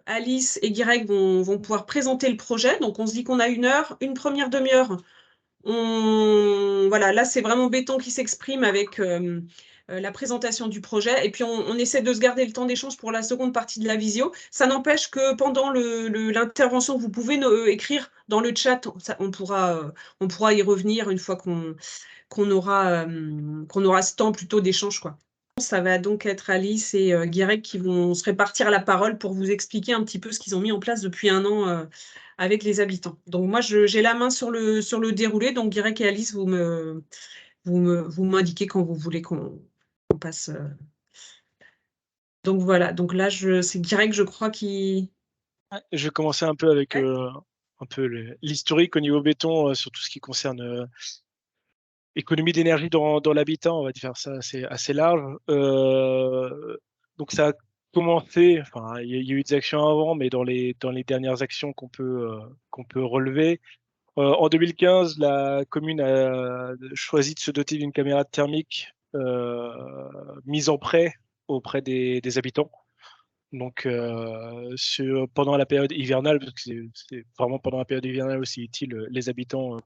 Alice et Guirec vont pouvoir présenter le projet. Donc, on se dit qu'on a 1 heure, une première demi-heure. Voilà, là, c'est vraiment Béton qui s'exprime avec la présentation du projet. Et puis, on essaie de se garder le temps d'échange pour la seconde partie de la visio. Ça n'empêche que pendant l'intervention, vous pouvez écrire dans le chat. On pourra y revenir une fois qu'on aura ce temps plutôt d'échange, quoi. Ça va donc être Alice et Guirec qui vont se répartir la parole pour vous expliquer un petit peu ce qu'ils ont mis en place depuis 1 an avec les habitants. Donc moi, j'ai la main sur le déroulé. Donc Guirec et Alice, vous m'indiquez quand vous voulez qu'on passe. Donc voilà. Donc là, c'est Guirec, je crois, qui. Ouais, je vais commencer un peu avec Ouais. un peu l'historique au niveau béton sur tout ce qui concerne économie d'énergie dans l'habitat. On va dire ça, c'est assez large. Donc ça a commencé, enfin, il y a eu des actions avant, mais dans les dernières actions qu'on peut relever. En 2015, la commune a choisi de se doter d'une caméra thermique mise en prêt auprès des habitants. Donc, pendant la période hivernale, parce que c'est vraiment pendant la période hivernale aussi utile, les habitants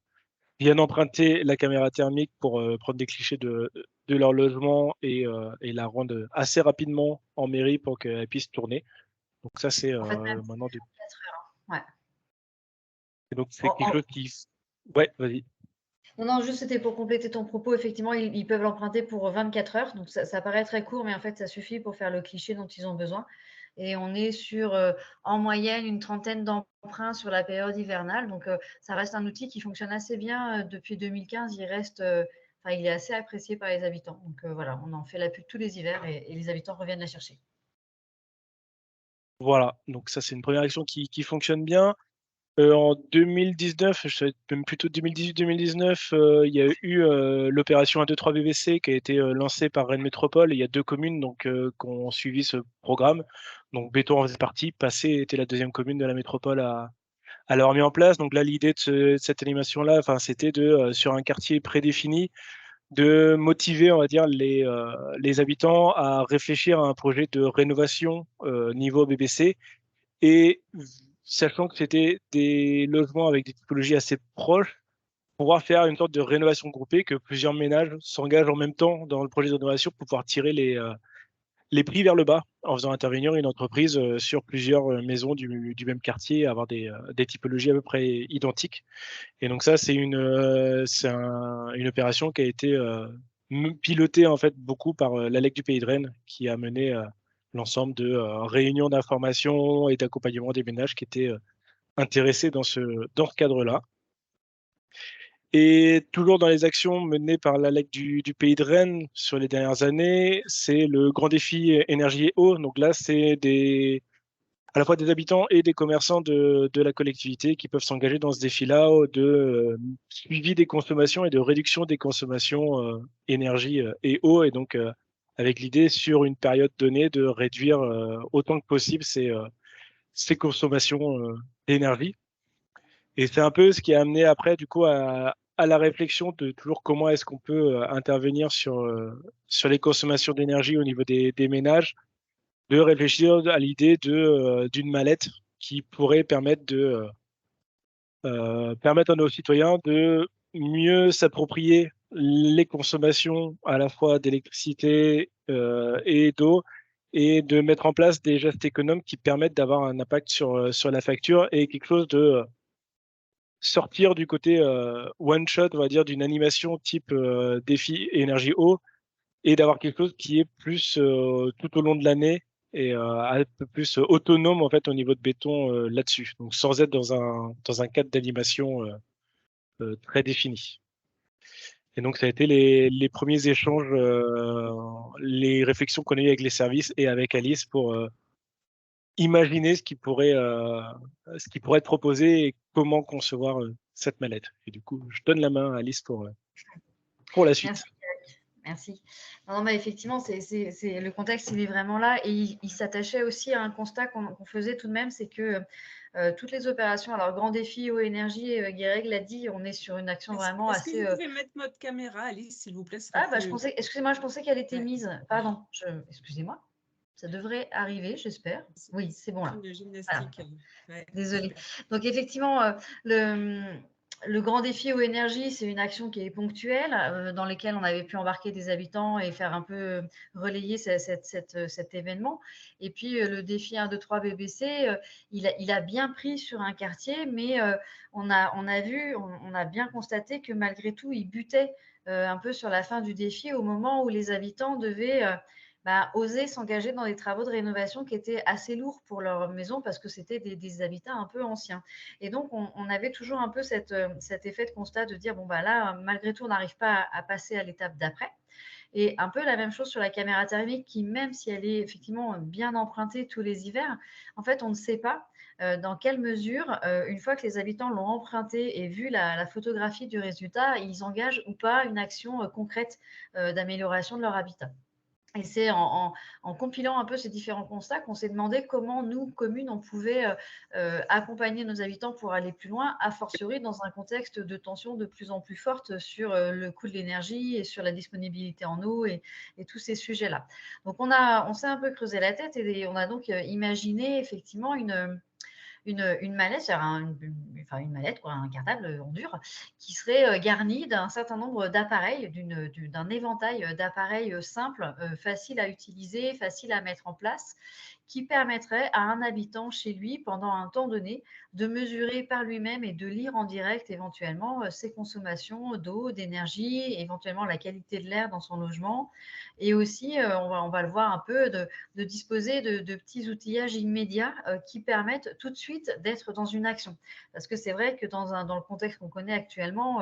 viennent emprunter la caméra thermique pour prendre des clichés de leur logement et la rendre assez rapidement en mairie pour qu'elle puisse tourner. Donc ça, c'est En fait, même maintenant des... 4 heures. Ouais. Et donc c'est quelque chose qui... Ouais, vas-y. Non, juste c'était pour compléter ton propos. Effectivement, ils peuvent l'emprunter pour 24 heures. Donc, ça paraît très court, mais en fait, ça suffit pour faire le cliché dont ils ont besoin. Et on est sur, en moyenne, une trentaine d'emprunts sur la période hivernale. Donc, ça reste un outil qui fonctionne assez bien. Depuis 2015, il est assez apprécié par les habitants. Donc, voilà, on en fait la pub tous les hivers et les habitants reviennent la chercher. Voilà, donc ça c'est une première action qui fonctionne bien. En 2019, je savais même plutôt 2018-2019, il y a eu l'opération 1-2-3 BBC qui a été lancée par Rennes Métropole. Il y a 2 communes donc, qui ont suivi ce programme. Donc Béton en faisait partie. Passé était la deuxième commune de la métropole à l'avoir mis en place. Donc là, l'idée de cette animation-là, enfin, c'était sur un quartier prédéfini, de motiver, on va dire, les habitants à réfléchir à un projet de rénovation niveau BBC. Et sachant que c'était des logements avec des typologies assez proches, pouvoir faire une sorte de rénovation groupée, que plusieurs ménages s'engagent en même temps dans le projet de rénovation pour pouvoir tirer les prix vers le bas en faisant intervenir une entreprise sur plusieurs maisons du même quartier, avoir des typologies à peu près identiques. Et donc ça, une opération qui a été pilotée en fait beaucoup par l'ALEC du Pays de Rennes, qui a mené l'ensemble de réunions d'information et d'accompagnement des ménages qui étaient intéressés dans ce cadre-là. Et toujours dans les actions menées par l'ALEC du Pays de Rennes sur les dernières années, c'est le grand défi énergie et eau. Donc là, c'est à la fois des habitants et des commerçants de la collectivité qui peuvent s'engager dans ce défi-là de suivi des consommations et de réduction des consommations énergie et eau. Et donc, avec l'idée, sur une période donnée, de réduire autant que possible ces consommations d'énergie. Et c'est un peu ce qui a amené après, du coup, à la réflexion de toujours comment est-ce qu'on peut intervenir sur les consommations d'énergie au niveau des ménages, de réfléchir à l'idée d'une mallette qui pourrait permettre à nos citoyens de mieux s'approprier les consommations à la fois d'électricité et d'eau, et de mettre en place des gestes économes qui permettent d'avoir un impact sur la facture, et quelque chose de sortir du côté one shot, on va dire, d'une animation type défi énergie eau, et d'avoir quelque chose qui est plus tout au long de l'année et un peu plus autonome en fait au niveau de béton là-dessus. Donc sans être dans un cadre d'animation très défini. Et donc ça a été les premiers échanges, les réflexions qu'on a eues avec les services et avec Alice pour imaginer ce qui pourrait être proposé et comment concevoir cette mallette. Et du coup, je donne la main à Alice pour la suite. Merci. Merci. Non, mais effectivement, le contexte, il est vraiment là, et il s'attachait aussi à un constat qu'on faisait tout de même, c'est que toutes les opérations, alors grand défi eau énergie, Guérec l'a dit, on est sur une action vraiment Est-ce assez. que vous pouvez mettre mode caméra, Alice, s'il vous plaît, ce serait Ah, bah, plus... excusez-moi, je pensais qu'elle était Ouais. mise. Pardon, excusez-moi. Ça devrait arriver, j'espère. Oui, c'est bon là. Une gymnastique. Ouais, désolée. Donc effectivement, le grand défi aux énergies, c'est une action qui est ponctuelle, dans laquelle on avait pu embarquer des habitants et faire un peu relayer cet événement. Et puis le défi 1, 2, 3 BBC, il a bien pris sur un quartier, mais on a bien constaté que malgré tout, il butait un peu sur la fin du défi au moment où les habitants devaient oser s'engager dans des travaux de rénovation qui étaient assez lourds pour leur maison parce que c'était des habitats un peu anciens. Et donc, on avait toujours un peu cet effet de constat de dire, bon, là, malgré tout, on n'arrive pas à passer à l'étape d'après. Et un peu la même chose sur la caméra thermique qui, même si elle est effectivement bien empruntée tous les hivers, en fait, on ne sait pas dans quelle mesure, une fois que les habitants l'ont empruntée et vu la photographie du résultat, ils engagent ou pas une action concrète d'amélioration de leur habitat. Et c'est en compilant un peu ces différents constats qu'on s'est demandé comment nous, communes, on pouvait accompagner nos habitants pour aller plus loin, a fortiori dans un contexte de tension de plus en plus forte sur le coût de l'énergie et sur la disponibilité en eau et tous ces sujets-là. Donc, on s'est un peu creusé la tête et on a donc imaginé effectivement une mallette, une mallette, quoi, un cartable en dur, qui serait garni d'un certain nombre d'appareils, d'un éventail d'appareils simples, faciles à utiliser, faciles à mettre en place, qui permettrait à un habitant chez lui, pendant un temps donné, de mesurer par lui-même et de lire en direct éventuellement ses consommations d'eau, d'énergie, éventuellement la qualité de l'air dans son logement. Et aussi, on va le voir un peu, de disposer de petits outillages immédiats qui permettent tout de suite d'être dans une action. Parce que c'est vrai que dans le contexte qu'on connaît actuellement,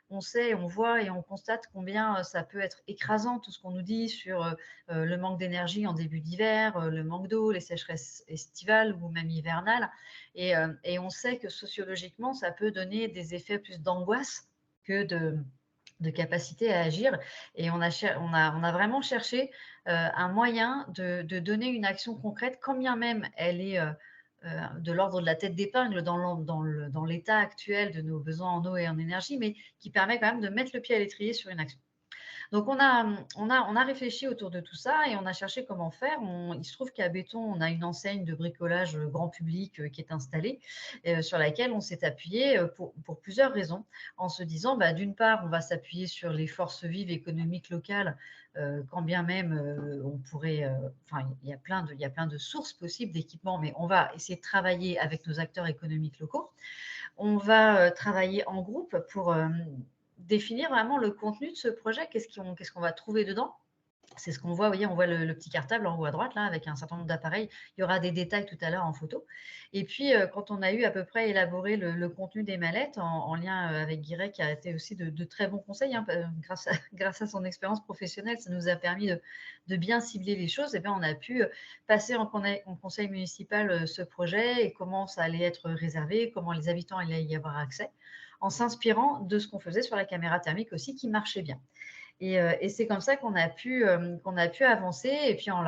on sait, on voit et on constate combien ça peut être écrasant tout ce qu'on nous dit sur le manque d'énergie en début d'hiver, le manque d'eau, les sécheresses estivales ou même hivernales. Et on sait que sociologiquement, ça peut donner des effets plus d'angoisse que de capacité à agir. Et on a vraiment cherché un moyen de donner une action concrète, quand bien même elle est de l'ordre de la tête d'épingle dans l'état actuel de nos besoins en eau et en énergie, mais qui permet quand même de mettre le pied à l'étrier sur une action. Donc, on a réfléchi autour de tout ça et on a cherché comment faire. Il se trouve qu'à Béton, on a une enseigne de bricolage grand public qui est installée, sur laquelle on s'est appuyé pour plusieurs raisons, en se disant, d'une part, on va s'appuyer sur les forces vives économiques locales, quand bien même on pourrait, il y a plein de sources possibles d'équipements, mais on va essayer de travailler avec nos acteurs économiques locaux. On va travailler en groupe pour définir vraiment le contenu de ce projet, qu'est-ce qu'on va trouver dedans. C'est ce qu'on voit, vous voyez, on voit le petit cartable en haut à droite, là, avec un certain nombre d'appareils. Il y aura des détails tout à l'heure en photo. Et puis, quand on a eu à peu près élaboré le contenu des mallettes, en lien avec Guirec, qui a été aussi de très bons conseils, hein, grâce à son expérience professionnelle, ça nous a permis de bien cibler les choses. Et bien, on a pu passer en conseil municipal ce projet et comment ça allait être réservé, comment les habitants allaient y avoir accès, en s'inspirant de ce qu'on faisait sur la caméra thermique aussi, qui marchait bien. Et c'est comme ça qu'on a pu avancer, et puis en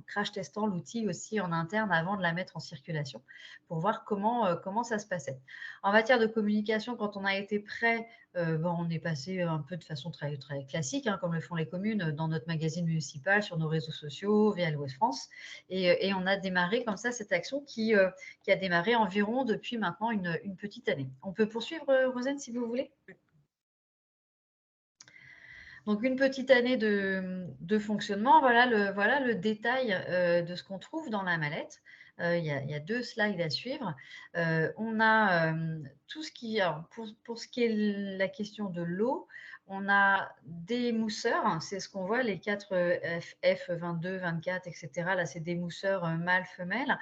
crash testant l'outil aussi en interne avant de la mettre en circulation pour voir comment ça se passait. En matière de communication, quand on a été prêt, on est passé un peu de façon très, très classique, hein, comme le font les communes, dans notre magazine municipal, sur nos réseaux sociaux, via l'Ouest France. Et on a démarré comme ça cette action qui a démarré environ depuis maintenant une petite année. On peut poursuivre, Rosane, si vous voulez. Donc, une petite année de fonctionnement. Voilà le détail de ce qu'on trouve dans la mallette. Il y a 2 slides à suivre. On a tout ce qui… Alors, pour ce qui est la question de l'eau, on a des mousseurs. C'est ce qu'on voit, les 4 F, 22, 24, etc. Là, c'est des mousseurs mâles, femelles.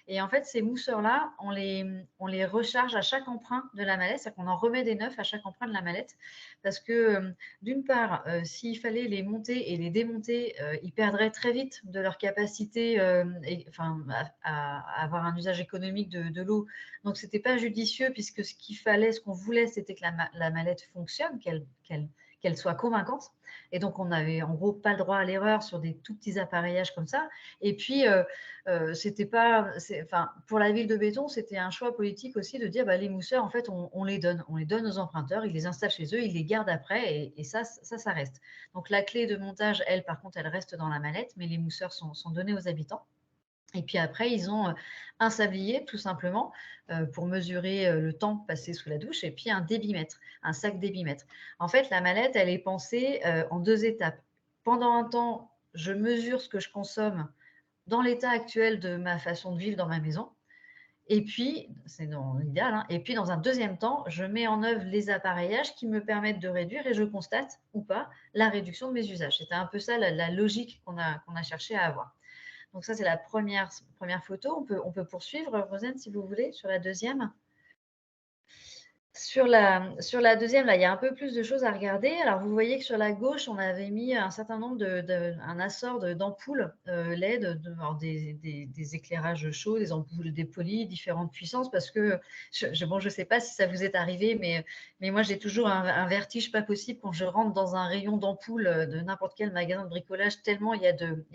Et en fait, ces mousseurs-là, on les recharge à chaque emprunt de la mallette. C'est-à-dire qu'on en remet des neufs à chaque emprunt de la mallette. Parce que… d'une part, s'il fallait les monter et les démonter, ils perdraient très vite de leur capacité à avoir un usage économique de l'eau. Donc, ce n'était pas judicieux, puisque ce qu'il fallait, ce qu'on voulait, c'était que la mallette fonctionne, qu'elle soit convaincante. Et donc, on n'avait en gros pas le droit à l'erreur sur des tout petits appareillages comme ça. Et puis, c'était pas, enfin, pour la ville de Béton, c'était un choix politique aussi de dire, les mousseurs, en fait, on les donne aux emprunteurs, ils les installent chez eux, ils les gardent après, et ça reste. Donc, la clé de montage, elle, par contre, elle reste dans la mallette, mais les mousseurs sont donnés aux habitants. Et puis après, ils ont un sablier, tout simplement, pour mesurer le temps passé sous la douche, et puis un débitmètre, un sac débitmètre. En fait, la mallette, elle est pensée en 2 étapes. Pendant un temps, je mesure ce que je consomme dans l'état actuel de ma façon de vivre dans ma maison. Et puis, c'est dans l'idéal, hein, et puis dans un deuxième temps, je mets en œuvre les appareillages qui me permettent de réduire, et je constate ou pas la réduction de mes usages. C'était un peu ça la logique qu'on a cherché à avoir. Donc ça, c'est la première photo. On peut poursuivre, Rosane, si vous voulez, sur la deuxième. Sur la deuxième, là, il y a un peu plus de choses à regarder. Alors, vous voyez que sur la gauche, on avait mis un certain nombre un assort d'ampoules LED, des éclairages chauds, des ampoules dépolies, différentes puissances, parce que, je ne sais pas si ça vous est arrivé, mais moi, j'ai toujours un vertige pas possible quand je rentre dans un rayon d'ampoules de n'importe quel magasin de bricolage, tellement il y a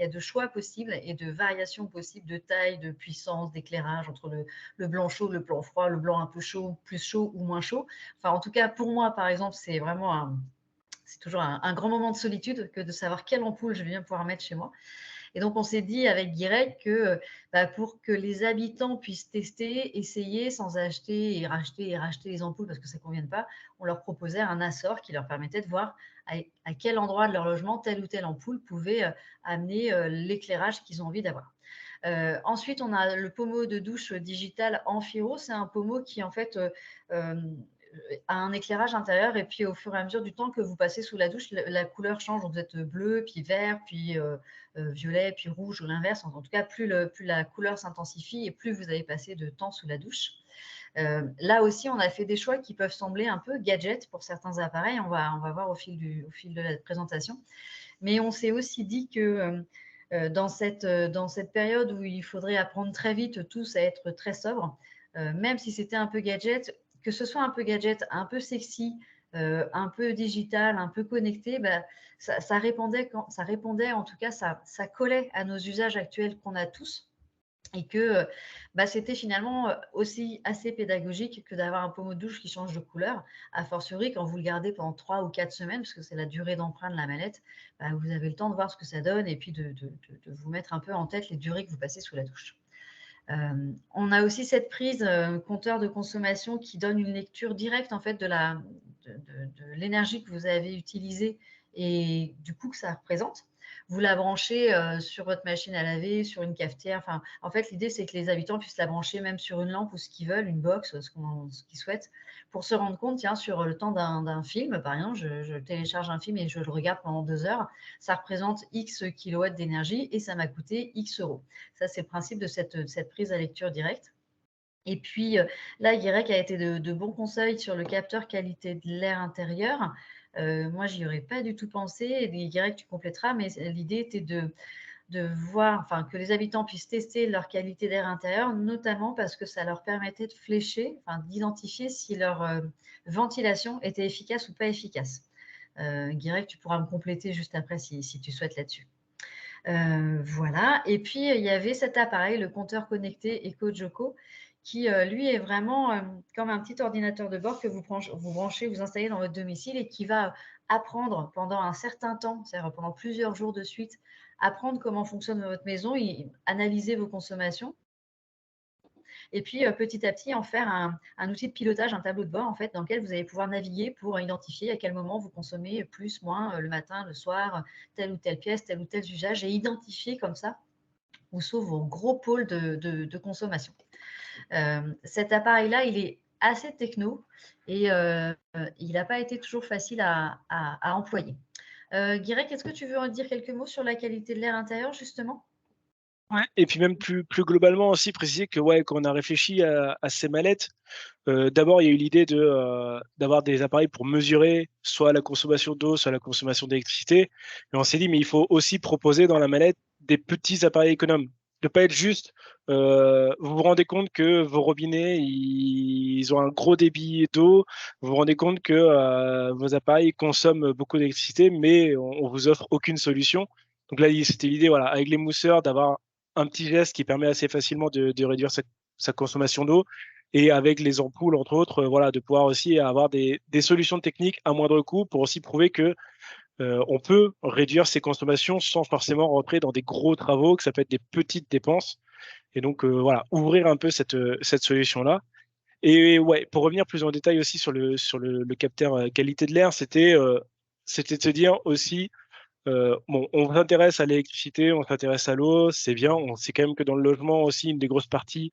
de choix possibles et de variations possibles de taille, de puissance, d'éclairage entre le blanc chaud, le blanc froid, le blanc un peu chaud, plus chaud ou moins chaud. Enfin, en tout cas, pour moi, par exemple, c'est vraiment c'est toujours un grand moment de solitude que de savoir quelle ampoule je vais bien pouvoir mettre chez moi. Et donc, on s'est dit avec Guirec que pour que les habitants puissent tester, essayer sans acheter et racheter les ampoules parce que ça ne convienne pas, on leur proposait un assort qui leur permettait de voir à quel endroit de leur logement telle ou telle ampoule pouvait amener l'éclairage qu'ils ont envie d'avoir. Ensuite, on a le pommeau de douche digital Amphiro. C'est un pommeau qui, en fait, a un éclairage intérieur, et puis au fur et à mesure du temps que vous passez sous la douche, la couleur change. Donc, vous êtes bleu, puis vert, puis violet, puis rouge, ou l'inverse. En tout cas, plus la couleur s'intensifie et plus vous avez passé de temps sous la douche. Là aussi, on a fait des choix qui peuvent sembler un peu gadgets pour certains appareils. On va voir au fil de la présentation. Mais on s'est aussi dit que dans cette période où il faudrait apprendre très vite tous à être très sobre, même si c'était un peu gadget, que ce soit un peu gadget, un peu sexy, un peu digital, un peu connecté, ça répondait, en tout cas, ça collait à nos usages actuels qu'on a tous. Et que c'était finalement aussi assez pédagogique que d'avoir un pommeau de douche qui change de couleur, a fortiori quand vous le gardez pendant 3 ou 4 semaines, parce que c'est la durée d'emprunt de la mallette, vous avez le temps de voir ce que ça donne et puis de vous mettre un peu en tête les durées que vous passez sous la douche. On a aussi cette prise compteur de consommation qui donne une lecture directe en fait de l'énergie que vous avez utilisée et du coût que ça représente. Vous la branchez sur votre machine à laver, sur une cafetière. Enfin, en fait, l'idée, c'est que les habitants puissent la brancher même sur une lampe ou ce qu'ils veulent, une box, ce qu'ils souhaitent, pour se rendre compte, tiens, sur le temps d'un film, par exemple, je télécharge un film et je le regarde pendant 2 heures, ça représente X kilowatts d'énergie et ça m'a coûté X euros. Ça, c'est le principe de cette prise à lecture directe. Et puis, là, Guirec a été de bons conseils sur le capteur qualité de l'air intérieur. Moi, j'y aurais pas du tout pensé. Et Guirec, tu compléteras, mais l'idée était de voir, enfin, que les habitants puissent tester leur qualité d'air intérieur, notamment parce que ça leur permettait de flécher, enfin, d'identifier si leur ventilation était efficace ou pas efficace. Guirec, tu pourras me compléter juste après si tu souhaites là-dessus. Voilà. Et puis, il y avait cet appareil, le compteur connecté EcoJoco, qui, lui, est vraiment comme un petit ordinateur de bord que vous branchez, vous installez dans votre domicile et qui va apprendre pendant un certain temps, c'est-à-dire pendant plusieurs jours de suite, apprendre comment fonctionne votre maison et analyser vos consommations. Et puis, petit à petit, en faire un outil de pilotage, un tableau de bord, en fait, dans lequel vous allez pouvoir naviguer pour identifier à quel moment vous consommez plus, moins, le matin, le soir, telle ou telle pièce, tel ou tel usage, et identifier comme ça où sont vos gros pôles de consommation. Cet appareil-là, il est assez techno et il n'a pas été toujours facile à employer. Guirec, est-ce que tu veux en dire quelques mots sur la qualité de l'air intérieur, justement ? Ouais. Et puis même plus globalement aussi préciser que quand on a réfléchi à ces mallettes, d'abord il y a eu l'idée d'avoir des appareils pour mesurer soit la consommation d'eau, soit la consommation d'électricité. Et on s'est dit mais il faut aussi proposer dans la mallette des petits appareils économes. de pas être juste, vous vous rendez compte que vos robinets, ils ont un gros débit d'eau, vous vous rendez compte que vos appareils consomment beaucoup d'électricité, mais on vous offre aucune solution. Donc là, c'était l'idée, voilà, avec les mousseurs, d'avoir un petit geste qui permet assez facilement de réduire sa consommation d'eau. Et avec les ampoules, entre autres, voilà, de pouvoir aussi avoir des solutions techniques à moindre coût pour aussi prouver que on peut réduire ses consommations sans forcément rentrer dans des gros travaux, que ça peut être des petites dépenses. Et donc, voilà, ouvrir un peu cette solution-là. Et ouais, pour revenir plus en détail aussi sur le capteur qualité de l'air, c'était de se dire aussi, bon, on s'intéresse à l'électricité, on s'intéresse à l'eau, c'est bien, on sait quand même que dans le logement aussi, une des grosses parties,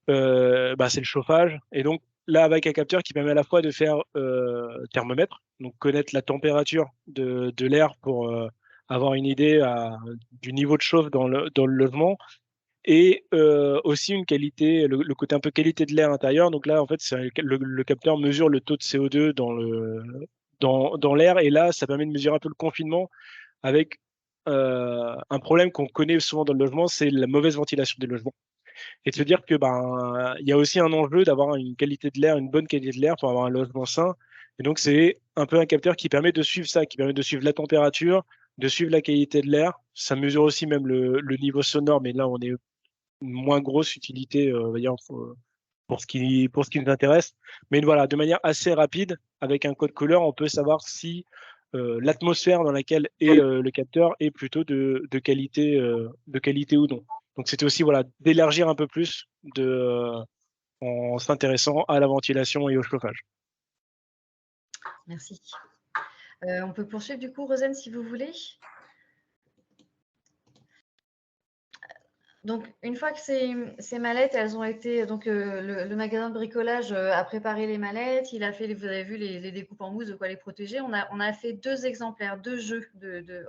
c'est le chauffage. Et donc là, avec un capteur qui permet à la fois de faire thermomètre, donc connaître la température de l'air pour avoir une idée du niveau de chauffe dans le logement, et aussi une qualité, le côté un peu qualité de l'air intérieur. Donc là, en fait, le capteur mesure le taux de CO2 dans l'air, et là, ça permet de mesurer un peu le confinement avec un problème qu'on connaît souvent dans le logement, c'est la mauvaise ventilation des logements. Et de se dire que il y a aussi un enjeu d'avoir une qualité de l'air, une bonne qualité de l'air pour avoir un logement sain. Et donc c'est un peu un capteur qui permet de suivre ça, qui permet de suivre la température, de suivre la qualité de l'air. Ça mesure aussi même le niveau sonore, mais là on est une moins grosse utilité, on va dire, pour ce qui nous intéresse. Mais voilà, de manière assez rapide, avec un code couleur, on peut savoir si l'atmosphère dans laquelle est le capteur est plutôt de qualité ou non. Donc c'était aussi, voilà, d'élargir un peu plus en s'intéressant à la ventilation et au chauffage. Merci. On peut poursuivre du coup, Rosane, si vous voulez. Donc, une fois que ces mallettes, elles ont été, donc le magasin de bricolage a préparé les mallettes, il a fait, vous avez vu les découpes en mousse, de quoi les protéger. On a fait 2 exemplaires, 2 jeux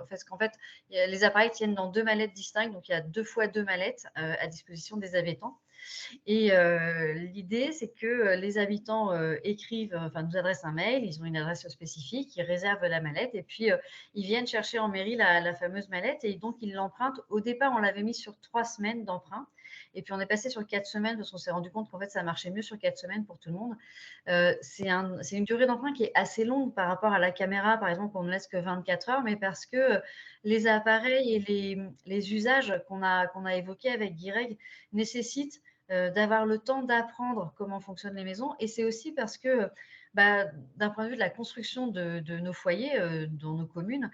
parce qu'en fait, les appareils tiennent dans 2 mallettes distinctes, donc il y a 2 fois 2 mallettes à disposition des habitants. Et l'idée, c'est que les habitants nous adressent un mail, ils ont une adresse spécifique, ils réservent la mallette et puis ils viennent chercher en mairie la fameuse mallette et donc ils l'empruntent. Au départ, on l'avait mis sur 3 semaines d'emprunt et puis on est passé sur 4 semaines parce qu'on s'est rendu compte qu'en fait, ça marchait mieux sur 4 semaines pour tout le monde. C'est une durée d'emprunt qui est assez longue par rapport à la caméra, par exemple, on ne laisse que 24 heures, mais parce que les appareils et les usages qu'on a évoqués avec Guireg nécessitent d'avoir le temps d'apprendre comment fonctionnent les maisons. Et c'est aussi parce que, d'un point de vue de la construction de nos foyers dans nos communes,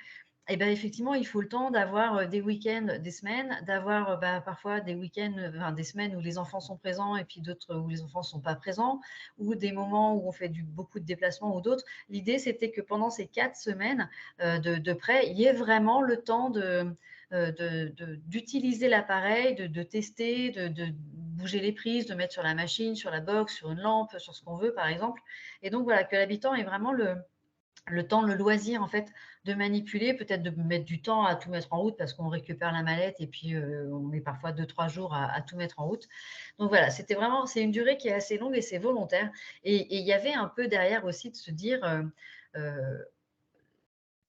et effectivement, il faut le temps d'avoir des week-ends, des semaines, d'avoir parfois des week-ends, des semaines où les enfants sont présents et puis d'autres où les enfants ne sont pas présents, ou des moments où on fait beaucoup de déplacements ou d'autres. L'idée, c'était que pendant ces 4 semaines de prêt, il y ait vraiment le temps d'utiliser l'appareil, de tester, de bouger les prises, de mettre sur la machine, sur la box, sur une lampe, sur ce qu'on veut, par exemple. Et donc, voilà, que l'habitant ait vraiment le temps, le loisir, en fait, de manipuler, peut-être de mettre du temps à tout mettre en route parce qu'on récupère la mallette et puis on met parfois 2-3 jours à tout mettre en route. Donc voilà, c'est une durée qui est assez longue et c'est volontaire. Et il y avait un peu derrière aussi de se dire,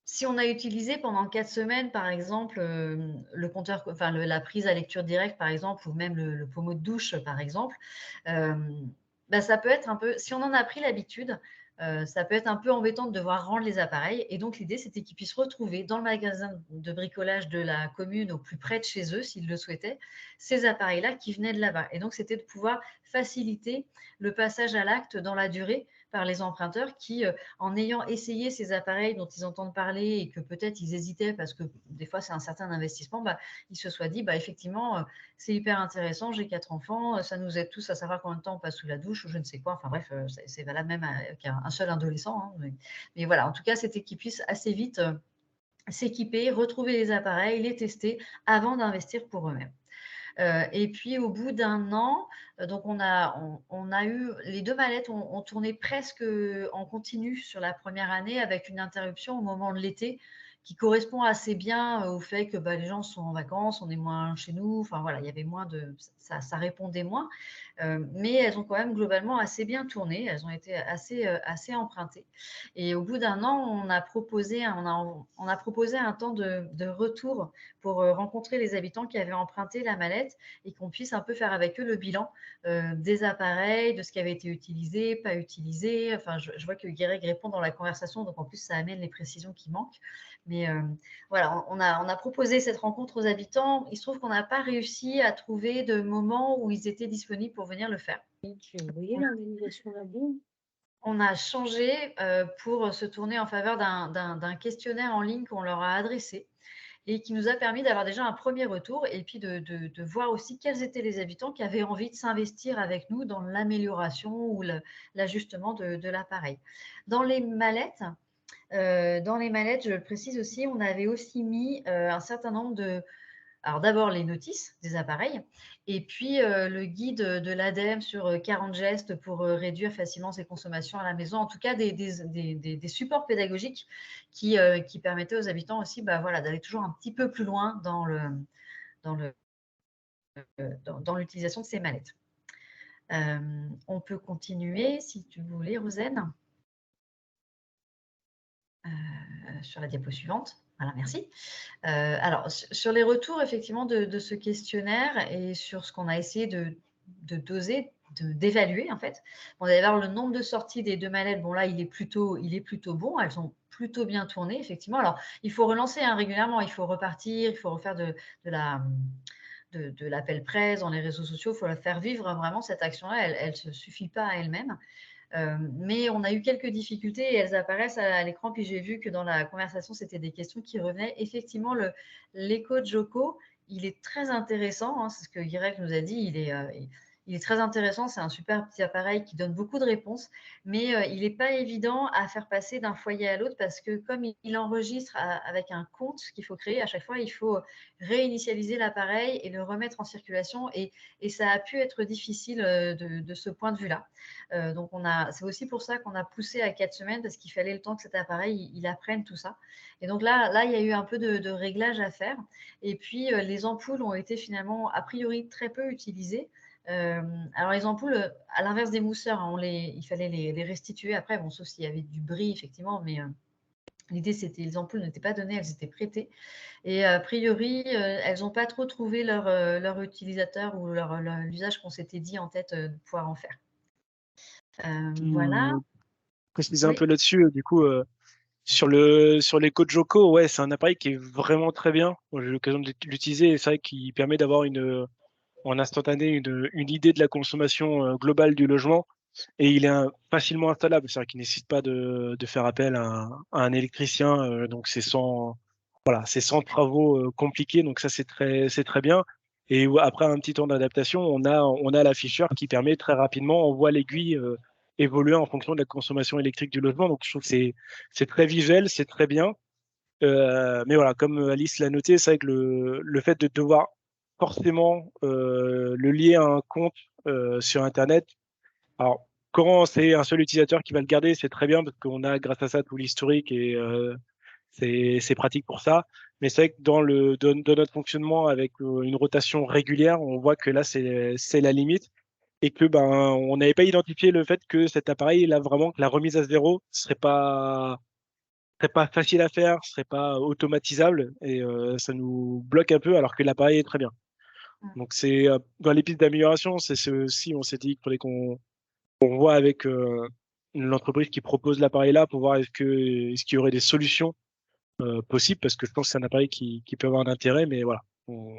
si on a utilisé pendant 4 semaines, par exemple, le compteur, enfin la prise à lecture directe, par exemple, ou même le pommeau de douche, par exemple, ça peut être un peu, si on en a pris l'habitude, ça peut être un peu embêtant de devoir rendre les appareils. Et donc, l'idée, c'était qu'ils puissent retrouver dans le magasin de bricolage de la commune au plus près de chez eux, s'ils le souhaitaient, ces appareils-là qui venaient de là-bas. Et donc, c'était de pouvoir faciliter le passage à l'acte dans la durée par les emprunteurs qui, en ayant essayé ces appareils dont ils entendent parler et que peut-être ils hésitaient parce que des fois, c'est un certain investissement, ils se soient dit, effectivement, c'est hyper intéressant, j'ai 4 enfants, ça nous aide tous à savoir combien de temps on passe sous la douche ou je ne sais quoi. Enfin bref, c'est valable même qu'un seul adolescent. Hein, mais voilà, en tout cas, c'était qu'ils puissent assez vite s'équiper, retrouver les appareils, les tester avant d'investir pour eux-mêmes. Et puis au bout d'un an, donc on a eu les 2 mallettes ont tourné presque en continu sur la première année avec une interruption au moment de l'été qui correspond assez bien au fait que les gens sont en vacances, on est moins chez nous, enfin voilà, il y avait moins ça répondait moins, mais elles ont quand même globalement assez bien tourné, elles ont été assez empruntées. Et au bout d'un an, on a proposé un temps de retour pour rencontrer les habitants qui avaient emprunté la mallette et qu'on puisse un peu faire avec eux le bilan des appareils, de ce qui avait été utilisé, pas utilisé. Enfin, je vois que Guérec répond dans la conversation, donc en plus, ça amène les précisions qui manquent. Mais voilà, on a proposé cette rencontre aux habitants. Il se trouve qu'on n'a pas réussi à trouver de moment où ils étaient disponibles pour venir le faire. On a changé pour se tourner en faveur d'un questionnaire en ligne qu'on leur a adressé et qui nous a permis d'avoir déjà un premier retour et puis de voir aussi quels étaient les habitants qui avaient envie de s'investir avec nous dans l'amélioration ou l'ajustement de l'appareil. Dans les mallettes, je le précise aussi, on avait aussi mis un certain nombre alors d'abord les notices des appareils et puis le guide de l'ADEME sur 40 gestes pour réduire facilement ses consommations à la maison. En tout cas, des supports pédagogiques qui permettaient aux habitants aussi d'aller toujours un petit peu plus loin dans l'utilisation de ces mallettes. On peut continuer si tu voulais, Rosen, sur la diapo suivante. Voilà, merci. Alors, sur les retours, effectivement, de ce questionnaire et sur ce qu'on a essayé de doser, d'évaluer, en fait. On va voir le nombre de sorties des 2 mallettes. Bon, là, il est plutôt bon. Elles ont plutôt bien tourné, effectivement. Alors, il faut relancer régulièrement. Il faut repartir. Il faut refaire de l'appel presse dans les réseaux sociaux. Il faut la faire vivre vraiment, cette action-là. Elle ne se suffit pas à elle-même. Mais on a eu quelques difficultés et elles apparaissent à l'écran. Puis j'ai vu que dans la conversation, c'était des questions qui revenaient. Effectivement, l'écho de Joko, il est très intéressant. C'est ce que Guirec nous a dit. Il est très intéressant. C'est un super petit appareil qui donne beaucoup de réponses. Mais il n'est pas évident à faire passer d'un foyer à l'autre parce que comme il enregistre avec un compte qu'il faut créer, à chaque fois, il faut réinitialiser l'appareil et le remettre en circulation. Et ça a pu être difficile de ce point de vue-là. Donc, c'est aussi pour ça qu'on a poussé à 4 semaines parce qu'il fallait le temps que cet appareil il apprenne tout ça. Et donc là, il y a eu un peu de réglage à faire. Et puis, les ampoules ont été finalement, a priori, très peu utilisées. Alors, les ampoules, à l'inverse des mousseurs, il fallait les restituer après, bon, sauf s'il y avait du bris, effectivement, mais l'idée, c'était les ampoules n'étaient pas données, elles étaient prêtées. Et a priori, elles n'ont pas trop trouvé leur utilisateur ou l'usage qu'on s'était dit en tête de pouvoir en faire. Voilà. Préciser un peu là-dessus, du coup, sur l'écho de Joko, ouais, c'est un appareil qui est vraiment très bien. Moi, j'ai eu l'occasion de l'utiliser et c'est vrai qu'il permet d'avoir en instantané une idée de la consommation globale du logement et il est facilement installable. C'est-à-dire qu'il ne nécessite pas de faire appel à un électricien, donc c'est sans travaux compliqués. Donc ça, c'est très bien. Et après un petit temps d'adaptation, on a l'afficheur qui permet très rapidement, on voit l'aiguille évoluer en fonction de la consommation électrique du logement. Donc je trouve que c'est très visuel, c'est très bien. Mais voilà, comme Alice l'a noté, c'est vrai que le fait de devoir forcément le lier à un compte sur Internet, alors quand c'est un seul utilisateur qui va le garder, c'est très bien parce qu'on a grâce à ça tout l'historique et c'est pratique pour ça. Mais c'est vrai que dans notre fonctionnement avec une rotation régulière, on voit que là, c'est la limite et que on n'avait pas identifié le fait que cet appareil, là, vraiment, que la remise à zéro serait pas facile à faire, serait pas automatisable et ça nous bloque un peu alors que l'appareil est très bien. Donc c'est dans les pistes d'amélioration, c'est aussi on s'est dit qu'il fallait qu'on voit avec l'entreprise qui propose l'appareil là pour voir est-ce qu'il y aurait des solutions possibles parce que je pense que c'est un appareil qui peut avoir un intérêt, mais voilà.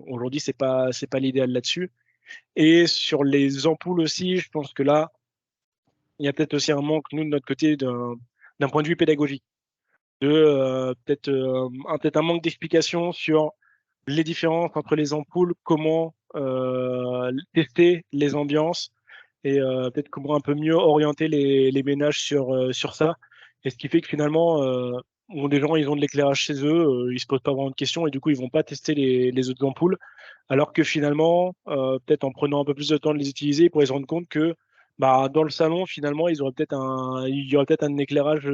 Aujourd'hui, c'est pas l'idéal là-dessus. Et sur les ampoules aussi, je pense que là, il y a peut-être aussi un manque, nous, de notre côté, d'un point de vue pédagogique, de peut-être un manque d'explication sur les différences entre les ampoules, comment tester les ambiances et peut-être comment un peu mieux orienter les ménages sur ça. Et ce qui fait que finalement, des gens, ils ont de l'éclairage chez eux, ils se posent pas vraiment de questions et du coup, ils vont pas tester les autres ampoules. Alors que finalement, peut-être en prenant un peu plus de temps de les utiliser, ils pourraient se rendre compte que dans le salon, finalement, il y aurait peut-être un éclairage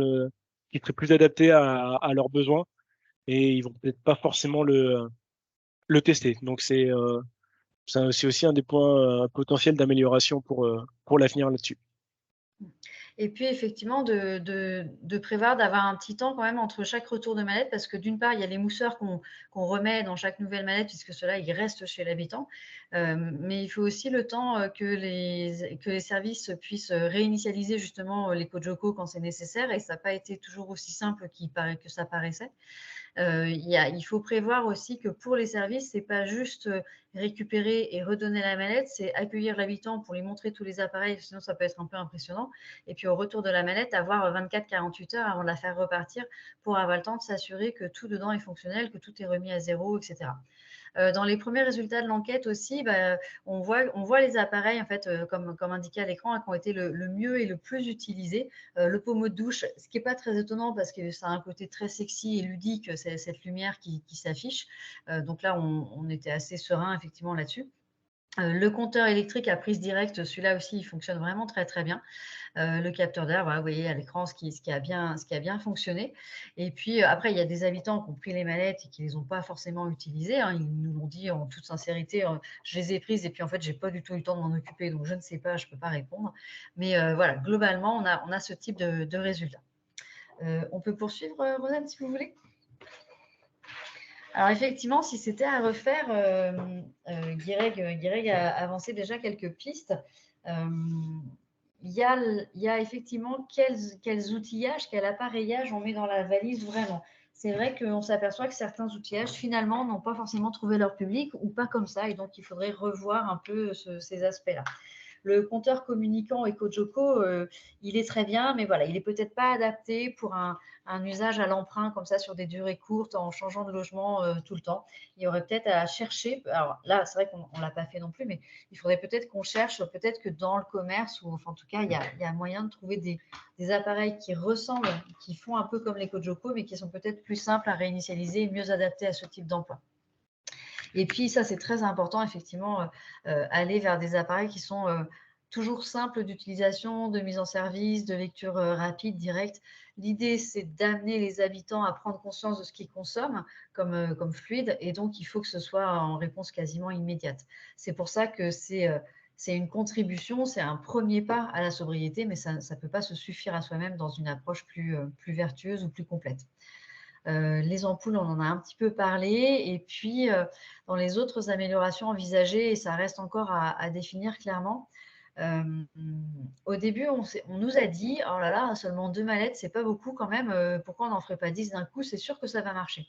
qui serait plus adapté à leurs besoins. et ils vont peut-être pas forcément le tester. Donc c'est aussi un des points potentiels d'amélioration pour l'avenir là-dessus. Et puis effectivement, de prévoir d'avoir un petit temps quand même entre chaque retour de mallette, parce que d'une part, il y a les mousseurs qu'on remet dans chaque nouvelle mallette, puisque ceux-là, ils restent chez l'habitant. Mais il faut aussi le temps que les services puissent réinitialiser justement les Kojoko quand c'est nécessaire, et ça n'a pas été toujours aussi simple que ça paraissait. Il faut prévoir aussi que pour les services, ce n'est pas juste récupérer et redonner la mallette, c'est accueillir l'habitant pour lui montrer tous les appareils, sinon ça peut être un peu impressionnant. Et puis au retour de la mallette, avoir 24-48 heures avant de la faire repartir pour avoir le temps de s'assurer que tout dedans est fonctionnel, que tout est remis à zéro, etc. Dans les premiers résultats de l'enquête aussi, on voit les appareils, en fait, comme indiqué à l'écran, qui ont été le mieux et le plus utilisés. Le pommeau de douche, ce qui n'est pas très étonnant parce que ça a un côté très sexy et ludique, c'est cette lumière qui s'affiche. Donc là, on était assez serein effectivement là-dessus. Le compteur électrique à prise directe, celui-là aussi, il fonctionne vraiment très très bien. Le capteur d'air, voilà, vous voyez à l'écran ce qui a bien fonctionné. Et puis après, il y a des habitants qui ont pris les mallettes et qui ne les ont pas forcément utilisées. Hein. Ils nous l'ont dit en toute sincérité, je les ai prises et puis en fait, je n'ai pas du tout eu le temps de m'en occuper, donc je ne sais pas, je ne peux pas répondre. Mais voilà, globalement, on a ce type de résultats. On peut poursuivre, Rosanne, si vous voulez. Alors effectivement, si c'était à refaire, Guireg a avancé déjà quelques pistes. Il y a effectivement quels outillages, quel appareillage on met dans la valise vraiment. C'est vrai qu'on s'aperçoit que certains outillages, finalement, n'ont pas forcément trouvé leur public ou pas comme ça, et donc il faudrait revoir un peu ces aspects-là. Le compteur communicant EcoJoko, il est très bien, mais voilà, il n'est peut-être pas adapté pour un usage à l'emprunt comme ça sur des durées courtes en changeant de logement tout le temps. Il y aurait peut-être à chercher, alors là, c'est vrai qu'on ne l'a pas fait non plus, mais il faudrait peut-être qu'on cherche, peut-être que dans le commerce, ou enfin, en tout cas, il y a moyen de trouver des appareils qui ressemblent, qui font un peu comme les EcoJoko, mais qui sont peut-être plus simples à réinitialiser et mieux adaptés à ce type d'emploi. Et puis, ça, c'est très important, effectivement, aller vers des appareils qui sont toujours simples d'utilisation, de mise en service, de lecture rapide, directe. L'idée, c'est d'amener les habitants à prendre conscience de ce qu'ils consomment comme fluide, et donc, il faut que ce soit en réponse quasiment immédiate. C'est pour ça que c'est une contribution, c'est un premier pas à la sobriété, mais ça ne peut pas se suffire à soi-même dans une approche plus vertueuse ou plus complète. Les ampoules, on en a un petit peu parlé. Et puis, dans les autres améliorations envisagées, et ça reste encore à définir clairement, au début, on nous a dit, oh là là, seulement 2 mallettes, c'est pas beaucoup quand même, pourquoi on n'en ferait pas 10 d'un coup? C'est sûr que ça va marcher.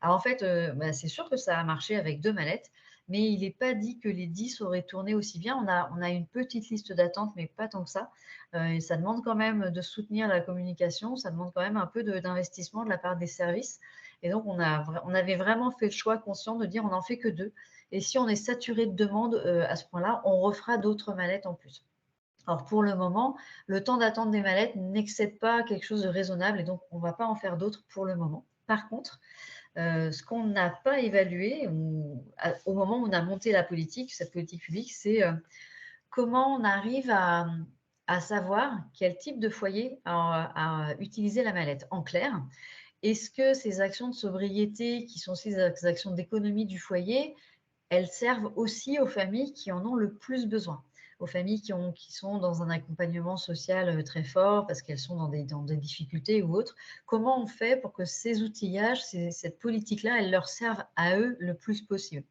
Alors en fait, c'est sûr que ça a marché avec 2 mallettes, mais il n'est pas dit que les 10 auraient tourné aussi bien. On a une petite liste d'attente, mais pas tant que ça. Et ça demande quand même de soutenir la communication, ça demande quand même un peu d'investissement de la part des services. Et donc, on avait vraiment fait le choix conscient de dire on n'en fait que 2. Et si on est saturé de demandes à ce point-là, on refera d'autres mallettes en plus. Alors, pour le moment, le temps d'attente des mallettes n'excède pas quelque chose de raisonnable, et donc on ne va pas en faire d'autres pour le moment. Par contre, ce qu'on n'a pas évalué au moment où on a monté la politique, cette politique publique, c'est comment on arrive à savoir quel type de foyer a utilisé la mallette. En clair, est-ce que ces actions de sobriété, qui sont aussi des actions d'économie du foyer, elles servent aussi aux familles qui en ont le plus besoin, aux familles qui sont dans un accompagnement social très fort parce qu'elles sont dans des difficultés ou autres. Comment on fait pour que ces outillages, cette politique-là, elle leur serve à eux le plus possible?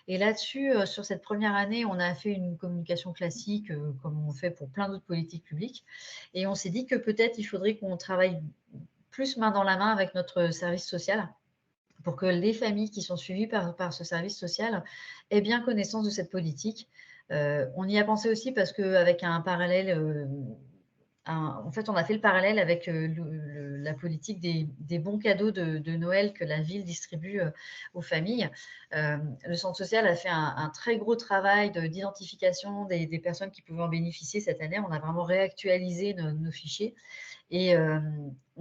Et là-dessus, sur cette première année, on a fait une communication classique, comme on fait pour plein d'autres politiques publiques. Et on s'est dit que peut-être il faudrait qu'on travaille plus main dans la main avec notre service social, pour que les familles qui sont suivies par ce service social aient bien connaissance de cette politique. On y a pensé aussi parce qu'avec un parallèle, en fait, on a fait le parallèle avec la politique des bons cadeaux de Noël que la ville distribue aux familles. Le centre social a fait un très gros travail d'identification des personnes qui pouvaient en bénéficier cette année. On a vraiment réactualisé nos fichiers. Et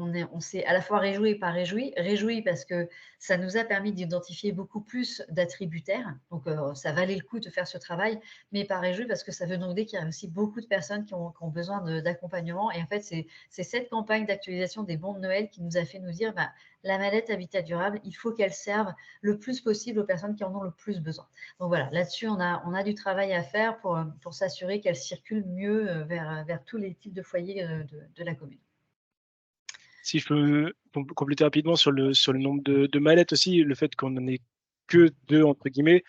on s'est à la fois réjoui et pas réjoui. Réjoui parce que ça nous a permis d'identifier beaucoup plus d'attributaires. Donc, ça valait le coup de faire ce travail, mais pas réjoui parce que ça veut donc dire qu'il y a aussi beaucoup de personnes qui ont besoin d'accompagnement. Et en fait, c'est cette campagne d'actualisation des bons de Noël qui nous a fait nous dire, bah, la mallette Habitat Durable, il faut qu'elle serve le plus possible aux personnes qui en ont le plus besoin. Donc voilà, là-dessus, on a du travail à faire pour s'assurer qu'elle circule mieux vers tous les types de foyers de la commune. Si je peux compléter rapidement sur le nombre de mallettes aussi, le fait qu'on n'en ait que 2, entre guillemets,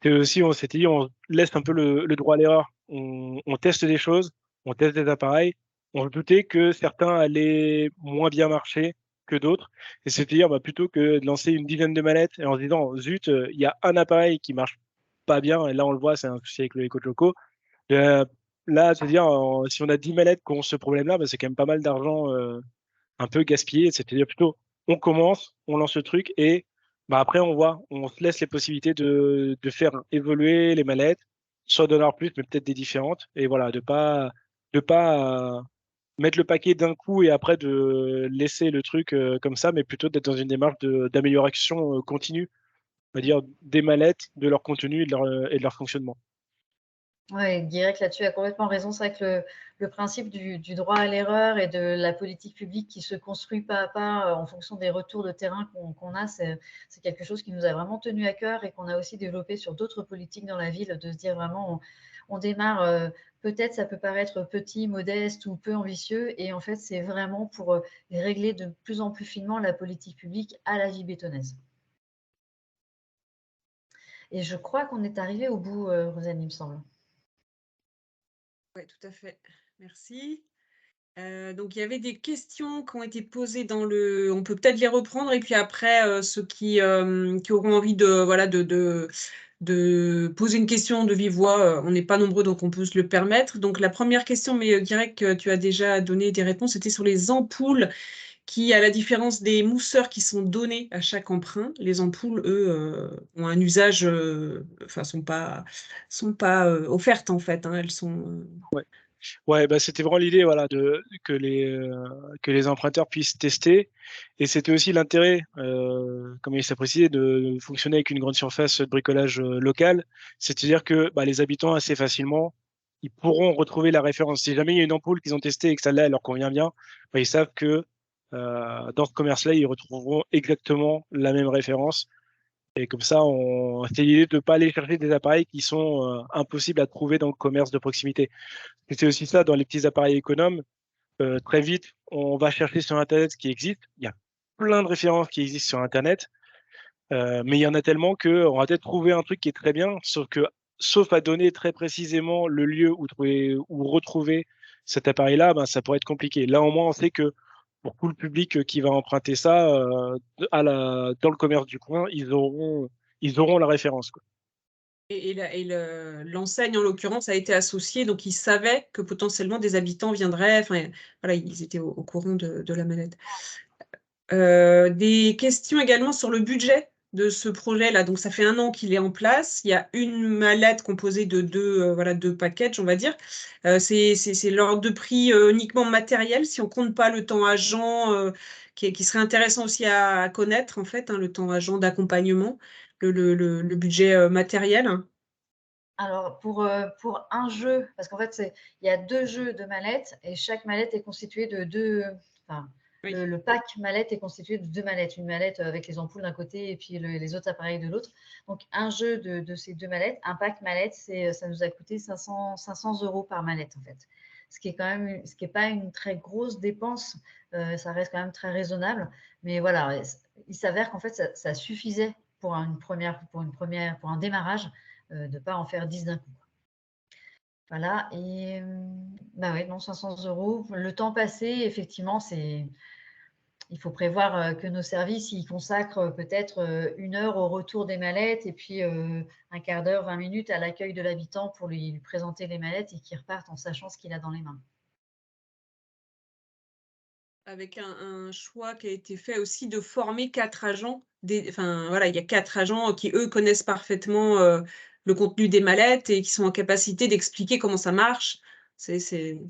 c'est aussi, on s'était dit, on laisse un peu le droit à l'erreur. On teste des choses, on teste des appareils, on se doutait que certains allaient moins bien marcher que d'autres. Et c'est-à-dire, bah, plutôt que de lancer une dizaine de mallettes et en se disant, zut, il y a un appareil qui marche pas bien, et là on le voit, c'est un souci avec le EcoChoco. Là, c'est-à-dire, si on a 10 mallettes qui ont ce problème-là, bah, c'est quand même pas mal d'argent un peu gaspillé. C'est-à-dire plutôt, on commence, on lance le truc et bah, après, on voit, on se laisse les possibilités de faire évoluer les mallettes, soit d'en avoir plus, mais peut-être des différentes. Et voilà, de pas mettre le paquet d'un coup et après de laisser le truc comme ça, mais plutôt d'être dans une démarche d'amélioration continue, on va dire des mallettes, de leur contenu et de leur fonctionnement. Oui, Guirec là-dessus a complètement raison. C'est vrai que le principe du droit à l'erreur et de la politique publique qui se construit pas à pas en fonction des retours de terrain qu'on a, c'est quelque chose qui nous a vraiment tenu à cœur et qu'on a aussi développé sur d'autres politiques dans la ville, de se dire vraiment, on démarre, peut-être ça peut paraître petit, modeste ou peu ambitieux, et en fait, c'est vraiment pour régler de plus en plus finement la politique publique à la vie bétonnaise. Et je crois qu'on est arrivé au bout, Rosanne, il me semble. Oui, tout à fait. Merci. Donc, il y avait des questions qui ont été posées dans le. On peut peut-être les reprendre et puis après, ceux qui auront envie de poser une question de vive voix, on n'est pas nombreux donc on peut se le permettre. Donc, la première question, mais Guirec, tu as déjà donné des réponses, c'était sur les ampoules qui, à la différence des mousseurs qui sont donnés à chaque emprunt, les ampoules, eux, ont un usage, enfin, sont pas offertes en fait, hein, elles sont. Ouais, bah, c'était vraiment l'idée, voilà, que les emprunteurs puissent tester. Et c'était aussi l'intérêt, comme il s'est précisé, de fonctionner avec une grande surface de bricolage local. C'est-à-dire que bah, les habitants, assez facilement, ils pourront retrouver la référence. Si jamais il y a une ampoule qu'ils ont testée et que celle-là, elle leur convient bien, bah, ils savent que dans ce commerce-là, ils retrouveront exactement la même référence. Et comme ça, c'est l'idée de ne pas aller chercher des appareils qui sont impossibles à trouver dans le commerce de proximité. C'est aussi ça dans les petits appareils économes. Très vite, on va chercher sur Internet ce qui existe. Il y a plein de références qui existent sur Internet, mais il y en a tellement qu'on va peut-être trouver un truc qui est très bien, sauf à donner très précisément le lieu où retrouver cet appareil-là, ben, ça pourrait être compliqué. Là, au moins, on sait que pour tout le public qui va emprunter ça dans le commerce du coin, ils auront la référence, quoi. Et l'enseigne, en l'occurrence, a été associée, donc ils savaient que potentiellement des habitants viendraient. Enfin, voilà, ils étaient au courant de la mallette. Des questions également sur le budget de ce projet-là. Donc, ça fait 1 an qu'il est en place. Il y a une mallette composée de deux packages, on va dire. C'est l'ordre de prix uniquement matériel, si on ne compte pas le temps agent, qui serait intéressant aussi à connaître, en fait, hein, le temps agent d'accompagnement, le budget matériel. Alors, pour un jeu, parce qu'en fait, il y a 2 jeux de mallettes et chaque mallette est constituée de 2. Enfin, Oui. le pack mallette est constitué de 2 mallettes. Une mallette avec les ampoules d'un côté et puis les autres appareils de l'autre. Donc, un jeu de ces 2 mallettes, un pack mallette, ça nous a coûté 500 € par mallette, en fait. Ce qui est pas une très grosse dépense. Ça reste quand même très raisonnable. Mais voilà, il s'avère qu'en fait, ça suffisait pour un démarrage. De ne pas en faire 10 d'un coup. Voilà, et bah ouais, non, 500 €. Le temps passé, effectivement, il faut prévoir que nos services y consacrent peut-être 1 heure au retour des mallettes et puis un quart d'heure, 20 minutes à l'accueil de l'habitant pour lui présenter les mallettes et qu'il reparte en sachant ce qu'il a dans les mains. Avec un choix qui a été fait aussi de former 4 agents. Enfin, voilà, il y a 4 agents qui, eux, connaissent parfaitement le contenu des mallettes et qui sont en capacité d'expliquer comment ça marche. C'est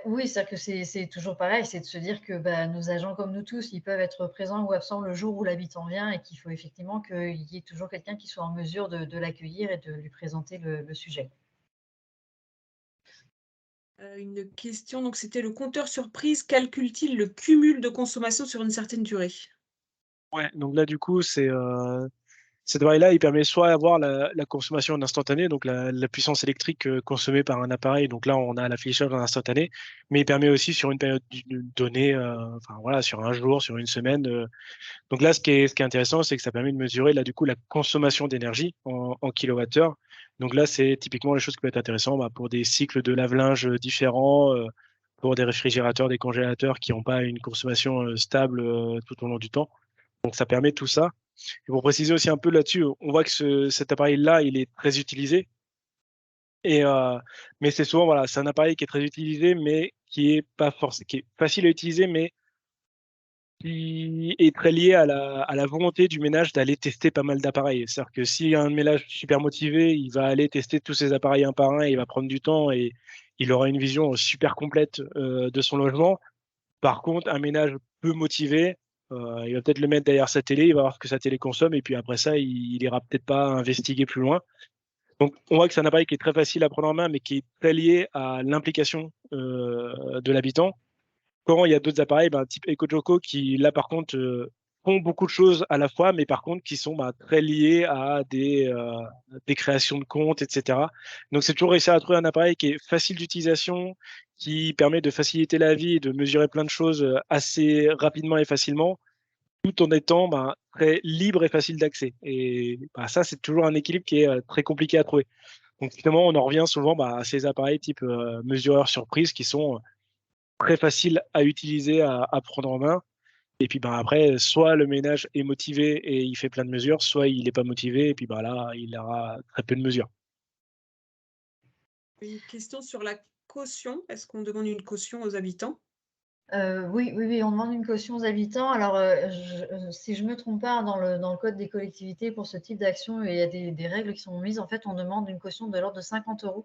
Oui, c'est-à-dire que c'est toujours pareil, c'est de se dire que nos agents, comme nous tous, ils peuvent être présents ou absents le jour où l'habitant vient et qu'il faut effectivement qu'il y ait toujours quelqu'un qui soit en mesure de l'accueillir et de lui présenter le sujet. Une question, donc c'était le compteur surprise calcule-t-il le cumul de consommation sur une certaine durée? Ouais, donc là, du coup, cet appareil-là, il permet soit d'avoir la consommation en instantané, donc la puissance électrique consommée par un appareil. Donc là, on a l'affichage en instantané, mais il permet aussi sur une période donnée, enfin voilà, sur un jour, sur une semaine. Donc là, ce qui est intéressant, c'est que ça permet de mesurer là, du coup, la consommation d'énergie en kilowattheure. Donc là, c'est typiquement les choses qui peuvent être intéressantes pour des cycles de lave-linge différents, pour des réfrigérateurs, des congélateurs qui n'ont pas une consommation stable tout au long du temps. Donc ça permet tout ça. Et pour préciser aussi un peu là-dessus, on voit que cet appareil-là, il est très utilisé. Et, mais c'est souvent, voilà, c'est un appareil qui est très utilisé, mais qui est pas forcément, qui est facile à utiliser, mais qui est très lié à la volonté du ménage d'aller tester pas mal d'appareils. C'est-à-dire que s'il y a un ménage super motivé, il va aller tester tous ses appareils un par un et il va prendre du temps et il aura une vision super complète de son logement. Par contre, un ménage peu motivé, il va peut-être le mettre derrière sa télé, il va voir ce que sa télé consomme, et puis après ça, il ira peut-être pas investiguer plus loin. Donc, on voit que c'est un appareil qui est très facile à prendre en main, mais qui est très lié à l'implication de l'habitant. Quand il y a d'autres appareils, type EcoJoco, qui là, par contre, font beaucoup de choses à la fois, mais par contre, qui sont très liés à des créations de comptes, etc. Donc, c'est toujours réussir à trouver un appareil qui est facile d'utilisation, qui permet de faciliter la vie et de mesurer plein de choses assez rapidement et facilement, tout en étant très libre et facile d'accès. Et ça, c'est toujours un équilibre qui est très compliqué à trouver. Donc, finalement, on en revient souvent à ces appareils type mesureur surprise qui sont très faciles à utiliser, à prendre en main. Et puis après, soit le ménage est motivé et il fait plein de mesures, soit il n'est pas motivé et puis là, il aura très peu de mesures. Une question sur la caution. Est-ce qu'on demande une caution aux habitants? Oui, on demande une caution aux habitants. Alors, si je ne me trompe pas, dans le code des collectivités, pour ce type d'action, il y a des règles qui sont mises. En fait, on demande une caution de l'ordre de 50 €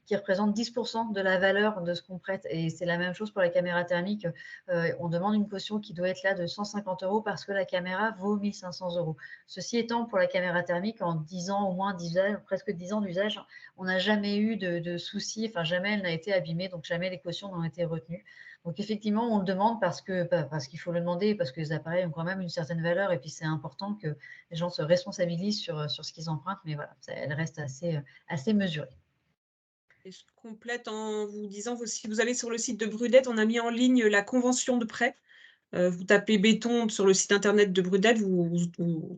qui représente 10% de la valeur de ce qu'on prête. Et c'est la même chose pour la caméra thermique. On demande une caution qui doit être là de 150 € parce que la caméra vaut 1 500 €. Ceci étant, pour la caméra thermique, en 10 ans au moins d'usage, presque 10 ans d'usage, on n'a jamais eu de soucis, enfin jamais elle n'a été abîmée, donc jamais les cautions n'ont été retenues. Donc effectivement, on le demande parce qu'il faut le demander, parce que les appareils ont quand même une certaine valeur et puis c'est important que les gens se responsabilisent sur ce qu'ils empruntent, mais voilà, elle reste assez mesurée. Et je complète en vous disant, si vous allez sur le site de Brudette, on a mis en ligne la convention de prêt. Vous tapez béton sur le site internet de Brudette, vous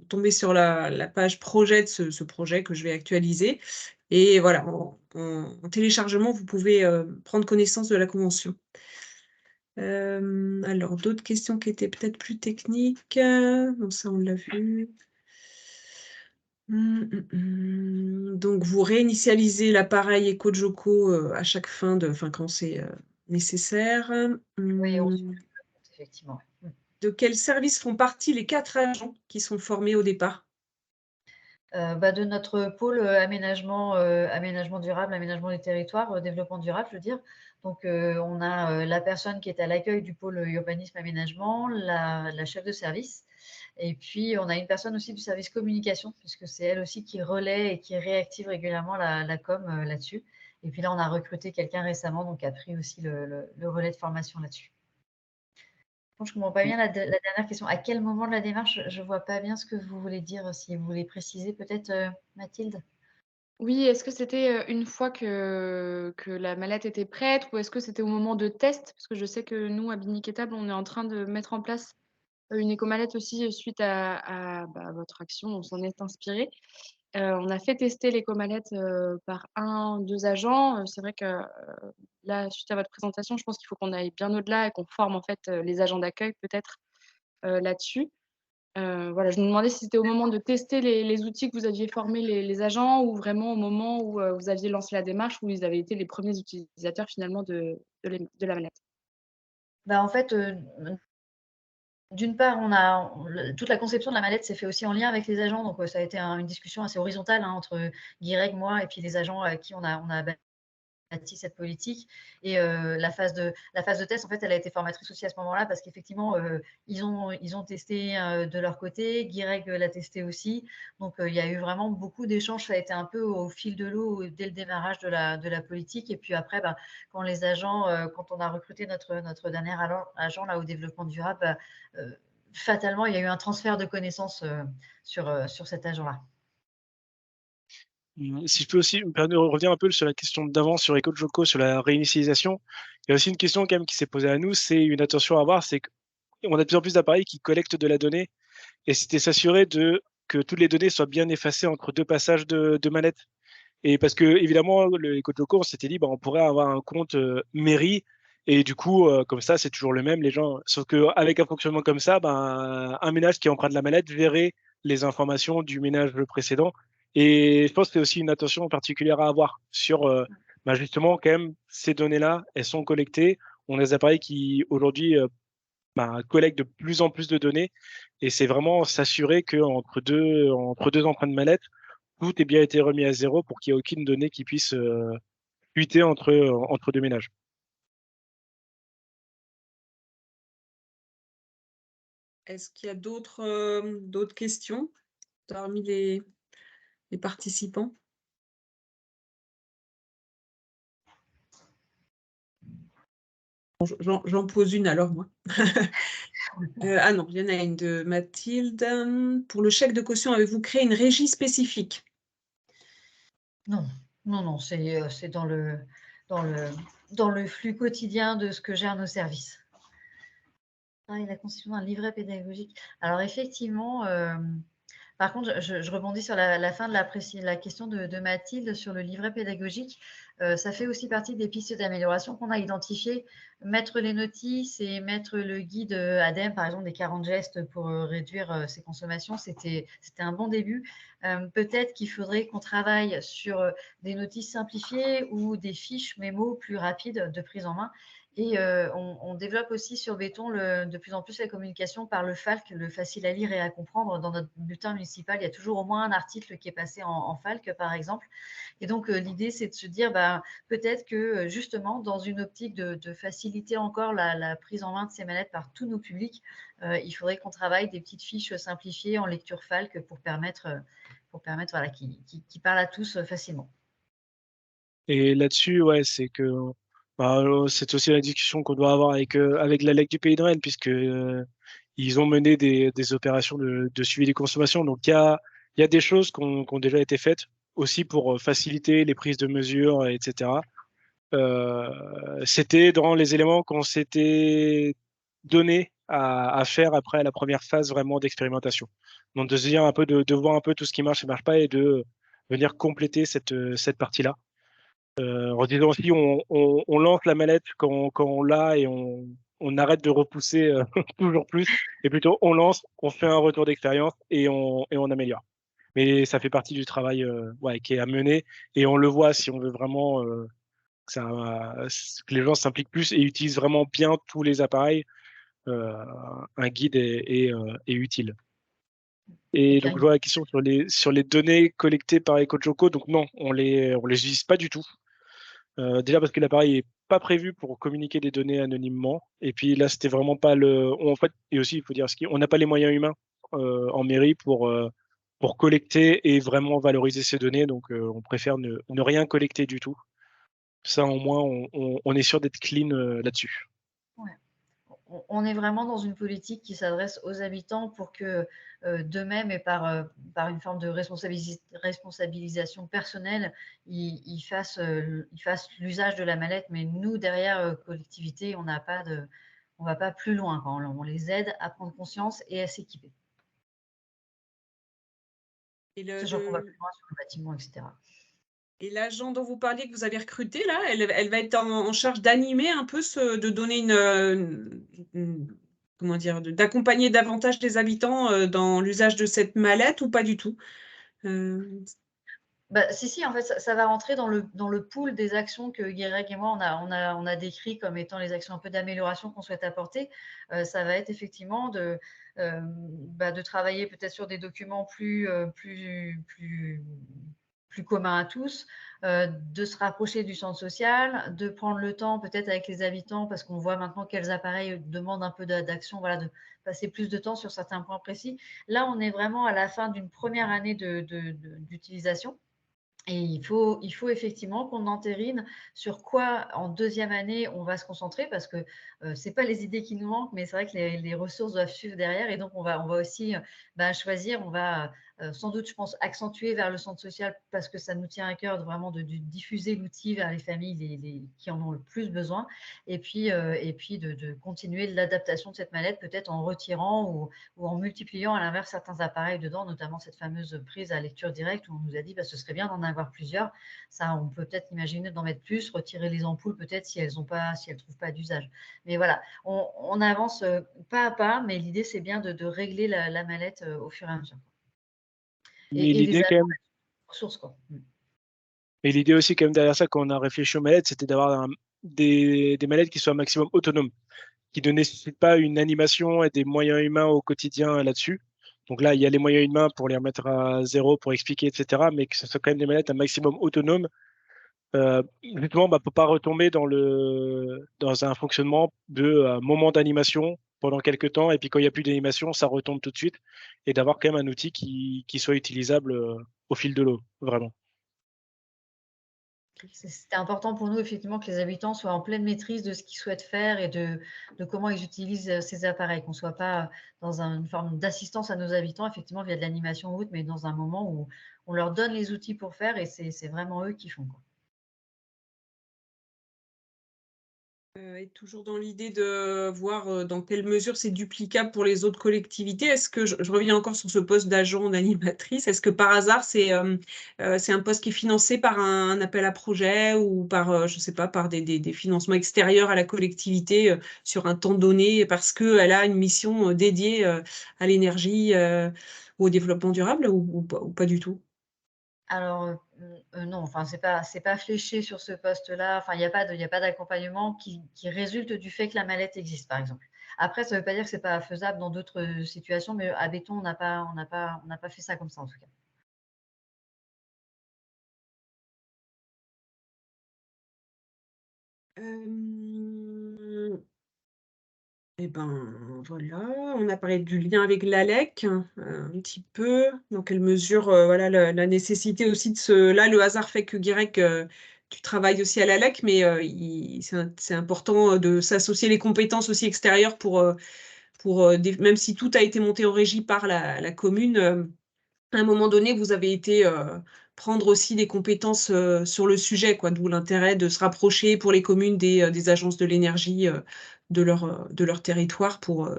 tombez sur la page projet de ce projet que je vais actualiser. Et voilà, en téléchargement, vous pouvez prendre connaissance de la convention. Alors, d'autres questions qui étaient peut-être plus techniques. Non, ça, on l'a vu. Donc, vous réinitialisez l'appareil EcoJoco à chaque quand c'est nécessaire. Oui, on suit le compte, effectivement. De quels services font partie les 4 agents qui sont formés au départ? De notre pôle aménagement durable, aménagement des territoires, développement durable, je veux dire. Donc, on a la personne qui est à l'accueil du pôle urbanisme aménagement, la chef de service. Et puis, on a une personne aussi du service communication, puisque c'est elle aussi qui relaie et qui réactive régulièrement la com là-dessus. Et puis là, on a recruté quelqu'un récemment, donc qui a pris aussi le relais de formation là-dessus. Je ne comprends pas bien la dernière question. À quel moment de la démarche? Je ne vois pas bien ce que vous voulez dire, si vous voulez préciser peut-être, Mathilde? Oui, est-ce que c'était, une fois que la mallette était prête ou est-ce que c'était au moment de test? Parce que je sais que nous, à Binic Étable, on est en train de mettre en place, une éco-mallette aussi, suite à votre action, on s'en est inspiré. On a fait tester l'éco-mallette, par 1-2 agents. C'est vrai que, là, suite à votre présentation, je pense qu'il faut qu'on aille bien au-delà et qu'on forme, en fait, les agents d'accueil peut-être, là-dessus. Voilà, je me demandais si c'était au moment de tester les outils que vous aviez formé les agents ou vraiment au moment où, vous aviez lancé la démarche, où ils avaient été les premiers utilisateurs finalement de la mallette? En fait, d'une part, toute la conception de la mallette s'est fait aussi en lien avec les agents, donc ça a été une discussion assez horizontale, hein, entre Guirec, moi et puis les agents à qui on a cette politique. Et la phase de test, en fait, elle a été formatrice aussi à ce moment-là parce qu'effectivement, ils ont testé de leur côté, Guirec l'a testé aussi. Donc, il y a eu vraiment beaucoup d'échanges. Ça a été un peu au fil de l'eau dès le démarrage de la politique. Et puis après, quand les agents, quand on a recruté notre dernier agent là, au développement durable, fatalement, il y a eu un transfert de connaissances sur cet agent-là. Si je peux aussi me permettre de revenir un peu sur la question d'avant sur EcoJoco, sur la réinitialisation, il y a aussi une question quand même qui s'est posée à nous, c'est une attention à avoir, c'est qu'on a de plus en plus d'appareils qui collectent de la donnée, et c'était s'assurer que toutes les données soient bien effacées entre deux passages de manette. Et parce que, évidemment, le EcoJoco, on s'était dit, on pourrait avoir un compte mairie, et du coup, comme ça, c'est toujours le même, les gens. Sauf qu'avec un fonctionnement comme ça, un ménage qui emprunte la mallette verrait les informations du ménage précédent. Et je pense que c'est aussi une attention particulière à avoir sur, justement, quand même, ces données-là, elles sont collectées. On a des appareils qui, aujourd'hui, collectent de plus en plus de données. Et c'est vraiment s'assurer qu'entre deux empreintes de mallette, tout ait bien été remis à zéro pour qu'il n'y ait aucune donnée qui puisse fuiter entre deux ménages. Est-ce qu'il y a d'autres questions parmi les participants? J'en pose une alors, moi. Ah non, il y en a une de Mathilde. Pour le chèque de caution, avez-vous créé une régie spécifique? Non, c'est dans le flux quotidien de ce que gèrent nos services. Et la constitution d'un livret pédagogique. Alors effectivement, par contre, je rebondis sur la fin de la question de Mathilde sur le livret pédagogique. Ça fait aussi partie des pistes d'amélioration qu'on a identifiées. Mettre les notices et mettre le guide ADEME, par exemple, des 40 gestes pour réduire ses consommations, c'était un bon début. Peut-être qu'il faudrait qu'on travaille sur des notices simplifiées ou des fiches mémo plus rapides de prise en main. Et on développe aussi sur Béton de plus en plus la communication par le FALC, le facile à lire et à comprendre. Dans notre bulletin municipal, il y a toujours au moins un article qui est passé en FALC, par exemple. Et donc, l'idée, c'est de se dire, peut-être que justement, dans une optique de faciliter encore la prise en main de ces manettes par tous nos publics, il faudrait qu'on travaille des petites fiches simplifiées en lecture FALC pour permettre voilà, qu'ils parlent à tous facilement. Et là-dessus, ouais, c'est que c'est aussi la discussion qu'on doit avoir avec la LEC du Pays de Rennes, puisque ils ont mené des opérations de suivi des consommations. Donc il y a des choses qui ont déjà été faites aussi pour faciliter les prises de mesures, etc. C'était dans les éléments qu'on s'était donné à faire après la première phase vraiment d'expérimentation. Donc de se dire un peu, de voir un peu tout ce qui marche et marche pas et de venir compléter cette partie-là. En disant aussi, on lance la mallette quand on l'a et on arrête de repousser toujours plus. Et plutôt, on lance, on fait un retour d'expérience et on améliore. Mais ça fait partie du travail qui est à mener. Et on le voit si on veut vraiment que les gens s'impliquent plus et utilisent vraiment bien tous les appareils. Un guide est utile. Et donc, je vois la question sur les données collectées par EcoJoco. Donc, non, on les utilise pas du tout. Déjà parce que l'appareil n'est pas prévu pour communiquer des données anonymement. Et puis là, c'était vraiment pas en fait, et aussi, il faut dire on n'a pas les moyens humains en mairie pour collecter et vraiment valoriser ces données. Donc, on préfère ne rien collecter du tout. Ça, au moins, on est sûr d'être clean là-dessus. Ouais. On est vraiment dans une politique qui s'adresse aux habitants pour que d'eux-mêmes et par une forme de responsabilisation personnelle, ils fassent l'usage de la mallette. Mais nous, derrière collectivité, on ne va pas plus loin. On les aide à prendre conscience et à s'équiper. Sachant qu'on va plus loin sur le bâtiment, etc. Et l'agent dont vous parliez, que vous avez recruté, là, elle va être en charge d'animer un peu, de donner comment dire, d'accompagner davantage les habitants dans l'usage de cette mallette ou pas du tout? Si, en fait, ça va rentrer dans le pool des actions que Guérec et moi, on a décrit comme étant les actions un peu d'amélioration qu'on souhaite apporter. Ça va être effectivement de travailler peut-être sur des documents plus plus commun à tous, de se rapprocher du centre social, de prendre le temps peut-être avec les habitants, parce qu'on voit maintenant quels appareils demandent un peu d'action, voilà, de passer plus de temps sur certains points précis. Là, on est vraiment à la fin d'une première année d'utilisation. Et il faut effectivement qu'on entérine sur quoi, en deuxième année, on va se concentrer, parce que ce n'est pas les idées qui nous manquent, mais c'est vrai que les ressources doivent suivre derrière. Et donc, on va aussi choisir, on va sans doute, je pense, accentuer vers le centre social, parce que ça nous tient à cœur vraiment de diffuser l'outil vers les familles qui en ont le plus besoin. Et puis de continuer l'adaptation de cette mallette, peut-être en retirant ou en multipliant à l'inverse certains appareils dedans, notamment cette fameuse prise à lecture directe, où on nous a dit ce serait bien d'en avoir plusieurs. Ça, on peut peut-être imaginer d'en mettre plus, retirer les ampoules peut-être si elles trouvent pas d'usage. Mais voilà, on avance pas à pas, mais l'idée c'est bien de régler la mallette au fur et à mesure. Mais Et les l'idée quand même, ressources, quoi. et l'idée aussi quand même derrière ça, quand on a réfléchi aux mallettes, c'était d'avoir des mallettes qui soient un maximum autonomes, qui ne nécessitent pas une animation et des moyens humains au quotidien là-dessus. Donc là, il y a les moyens humains pour les remettre à zéro, pour expliquer, etc. Mais que ce soit quand même des mallettes un maximum autonomes, justement, pour pas retomber dans un fonctionnement de moment d'animation pendant quelques temps, et puis quand il n'y a plus d'animation, ça retombe tout de suite, et d'avoir quand même un outil qui soit utilisable au fil de l'eau, vraiment. C'était important pour nous, effectivement, que les habitants soient en pleine maîtrise de ce qu'ils souhaitent faire et de comment ils utilisent ces appareils, qu'on ne soit pas dans une forme d'assistance à nos habitants, effectivement, via de l'animation ou autre, mais dans un moment où on leur donne les outils pour faire, et c'est vraiment eux qui font, quoi. Et toujours dans l'idée de voir dans quelle mesure c'est duplicable pour les autres collectivités. Est-ce que je reviens encore sur ce poste d'agent d'animatrice, est-ce que par hasard c'est un poste qui est financé par un appel à projet ou par, je sais pas, par des financements extérieurs à la collectivité sur un temps donné, parce qu'elle a une mission dédiée à l'énergie ou au développement durable, ou pas du tout? Alors, non, enfin, c'est pas fléché sur ce poste-là. Enfin, il n'y a pas d'accompagnement qui résulte du fait que la mallette existe, par exemple. Après, ça ne veut pas dire que c'est pas faisable dans d'autres situations, mais à Béton, on n'a pas fait ça comme ça, en tout cas. Eh ben voilà, on a parlé du lien avec l'ALEC, un petit peu, dans quelle mesure, voilà, la nécessité aussi de là, le hasard fait que Guirec, tu travailles aussi à l'ALEC, mais c'est important de s'associer les compétences aussi extérieures même si tout a été monté en régie par la commune, à un moment donné, vous avez été prendre aussi des compétences sur le sujet, quoi, d'où l'intérêt de se rapprocher pour les communes des agences de l'énergie de leur territoire pour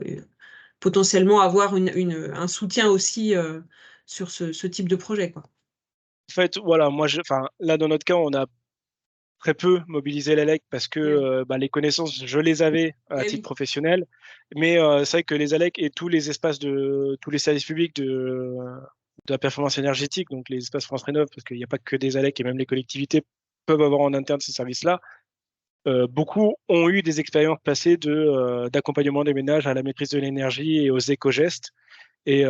potentiellement avoir un soutien aussi sur ce type de projet, quoi. En fait, voilà, là, dans notre cas, on a très peu mobilisé l'ALEC parce que les connaissances, je les avais à Eh titre oui. professionnel. Mais c'est vrai que les ALEC et tous les espaces tous les services publics de la performance énergétique, donc les espaces France Rénov', parce qu'il n'y a pas que des ALEC, et même les collectivités peuvent avoir en interne ces services-là. Beaucoup ont eu des expériences passées d'accompagnement des ménages à la maîtrise de l'énergie et aux éco-gestes. Et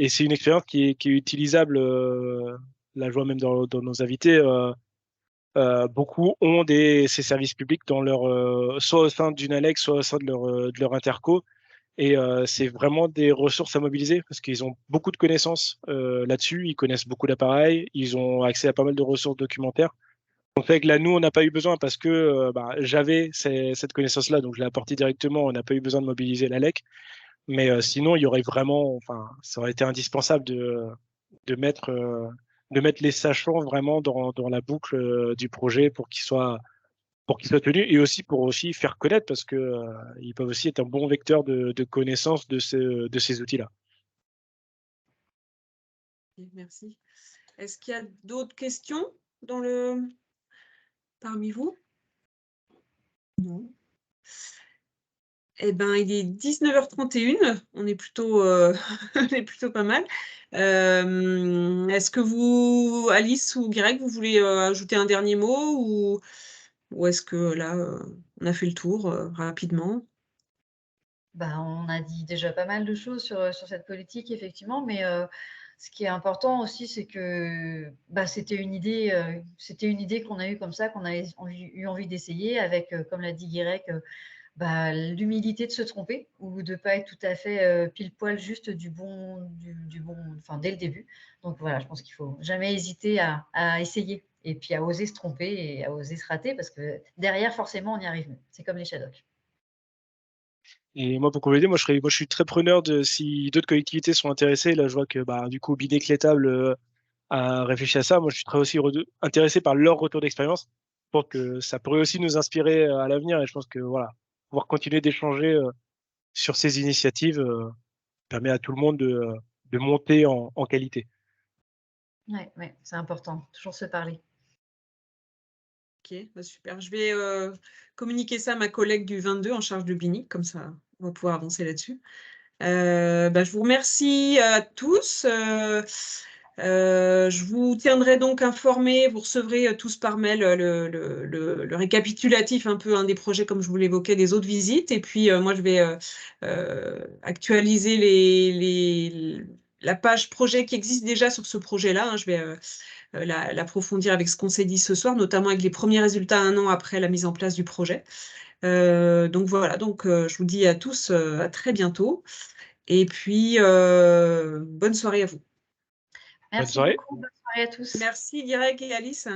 c'est une expérience qui est utilisable. Là, je vois même dans nos invités, beaucoup ont ces services publics soit au sein d'une ALEC, soit au sein de leur interco. Et c'est vraiment des ressources à mobiliser parce qu'ils ont beaucoup de connaissances là-dessus. Ils connaissent beaucoup d'appareils. Ils ont accès à pas mal de ressources documentaires. En fait, là, nous, on n'a pas eu besoin parce que j'avais cette connaissance-là, donc je l'ai apportée directement. On n'a pas eu besoin de mobiliser l'ALEC. Mais sinon, il y aurait vraiment, enfin, ça aurait été indispensable de mettre, euh, de mettre les sachants vraiment dans la boucle du projet pour qu'ils soient tenus, et aussi pour aussi faire connaître parce que ils peuvent aussi être un bon vecteur de connaissance de ces outils-là. Merci. Est-ce qu'il y a d'autres questions parmi vous? Non. Eh ben, il est 19h31, on est plutôt, on est plutôt pas mal. Est-ce que vous, Alice ou Guirec, vous voulez ajouter un dernier mot, ou est-ce que là, on a fait le tour rapidement? On a dit déjà pas mal de choses sur cette politique, effectivement, mais Ce qui est important aussi, c'est que c'était une idée qu'on a eue comme ça, qu'on a eu envie d'essayer avec, comme l'a dit Guirec, l'humilité de se tromper ou de ne pas être tout à fait pile poil juste du bon, enfin dès le début. Donc voilà, je pense qu'il ne faut jamais hésiter à essayer et puis à oser se tromper et à oser se rater parce que derrière, forcément, on y arrive mieux. C'est comme les Shadocks. Et moi, pour compléter, moi, je suis très preneur de si d'autres collectivités sont intéressées. Là, je vois que du coup, Binet Clétable a réfléchi à ça. Moi, je suis très aussi intéressé par leur retour d'expérience. Je pense que ça pourrait aussi nous inspirer à l'avenir. Et je pense que voilà, pouvoir continuer d'échanger sur ces initiatives permet à tout le monde de monter en qualité. Ouais, c'est important, toujours se parler. Ok, super. Je vais communiquer ça à ma collègue du 22 en charge de Bini, comme ça on va pouvoir avancer là-dessus. Je vous remercie à tous. Je vous tiendrai donc informé, vous recevrez tous par mail le récapitulatif un peu des projets, comme je vous l'évoquais, des autres visites. Et puis, moi, je vais actualiser la page projet qui existe déjà sur ce projet-là. Je vais l'approfondir avec ce qu'on s'est dit ce soir, notamment avec les premiers résultats 1 an après la mise en place du projet. Donc voilà, je vous dis à tous à très bientôt. Et puis, bonne soirée à vous. Merci soirée. beaucoup, bonne soirée à tous. Merci, Guirec et Alice.